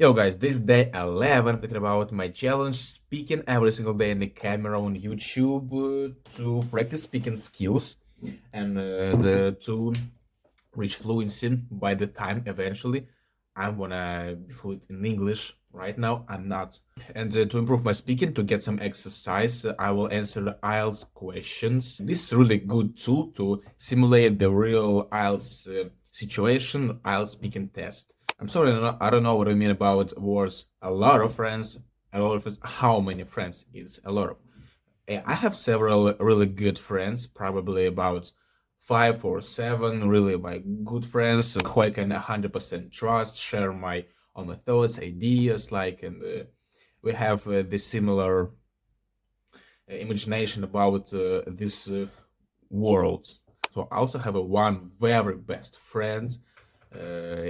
Yo guys, this is day 11. I'm talking about my challenge speaking every single day in the camera on YouTube to practice speaking skills and to reach fluency by the time eventually I'm gonna be fluent in English. Right now I'm not. And to improve my speaking, to get some exercise, I will answer the IELTS questions. This is a really good tool to simulate the real IELTS situation, IELTS speaking test. I'm sorry, I don't know what I mean about words a lot of friends. A lot of friends. How many friends? It's a lot of. I have several really good friends, probably about 5 or 7 really my good friends who I can 100% trust, share my all my thoughts, ideas, and we have this similar imagination about this world. So I also have one very best friend.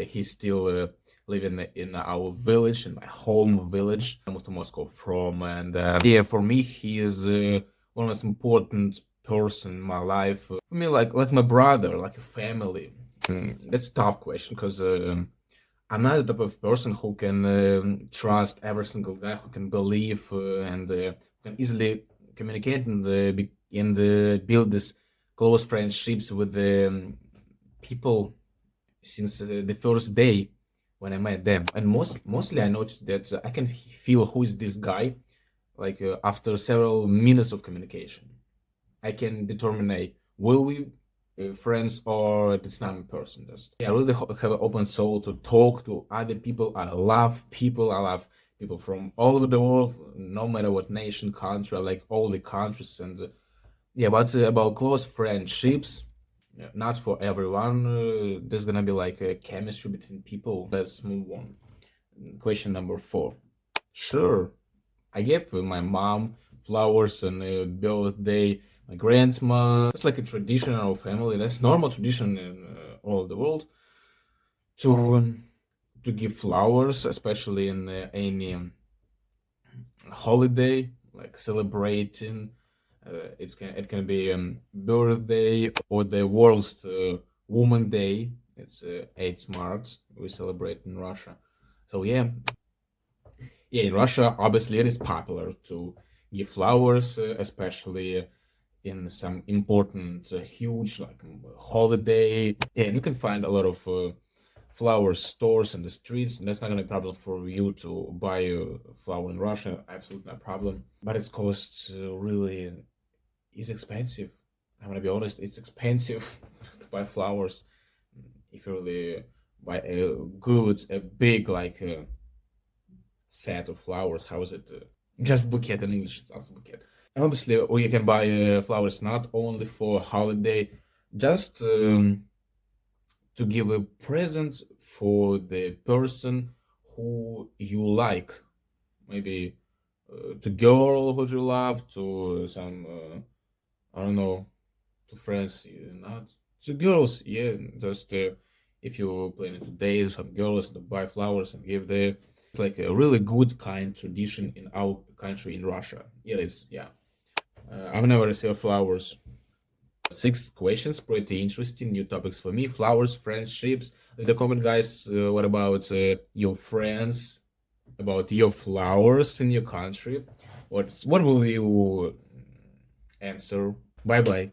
He's still living in our village, in my home village. I moved to Moscow from, and yeah, for me, he is one of the most important person in my life. For me, like my brother, like a family. That's a tough question because I'm not the type of person who can trust every single guy, who can believe and can easily communicate and build this close friendships with the people since the first day when I met them. And mostly I noticed that I can feel who is this guy, after several minutes of communication. I can determine will we friends or it's not a person. Just yeah, I really have an open soul to talk to other people. I love people. I love people from all over the world, no matter what nation, country. I like all the countries and yeah, but about close friendships, yeah, not for everyone. There's gonna be like a chemistry between people. Let's move on. Question number 4. Sure, I gave my mom flowers on her birthday. My grandma. It's like a tradition in our family. That's normal tradition in all the world to give flowers, especially in any holiday, like celebrating. It can be birthday or the World's Woman Day. It's 8th March. We celebrate in Russia. So yeah, in Russia, obviously, it is popular to give flowers, especially in some important, huge holiday. Yeah, and you can find a lot of flower stores in the streets, and that's not gonna be a problem for you to buy a flower in Russia. Absolutely no problem. But it costs really, it's expensive. I'm gonna be honest, it's expensive to buy flowers if you really buy a good, a big set of flowers. How is it? Just bouquet in English, it's also bouquet. And obviously, or you can buy flowers not only for holiday, just to give a present for the person who you like. Maybe to girl who you love, to some I don't know, to friends, not to girls. Yeah, just if you planning to date some girls, to buy flowers and give the. It's like a really good kind tradition in our country in Russia. It is, yeah. I've never received flowers. 6 questions, pretty interesting. New topics for me: flowers, friendships. In the comment, guys, what about your friends? About your flowers in your country? What will you answer? Bye bye.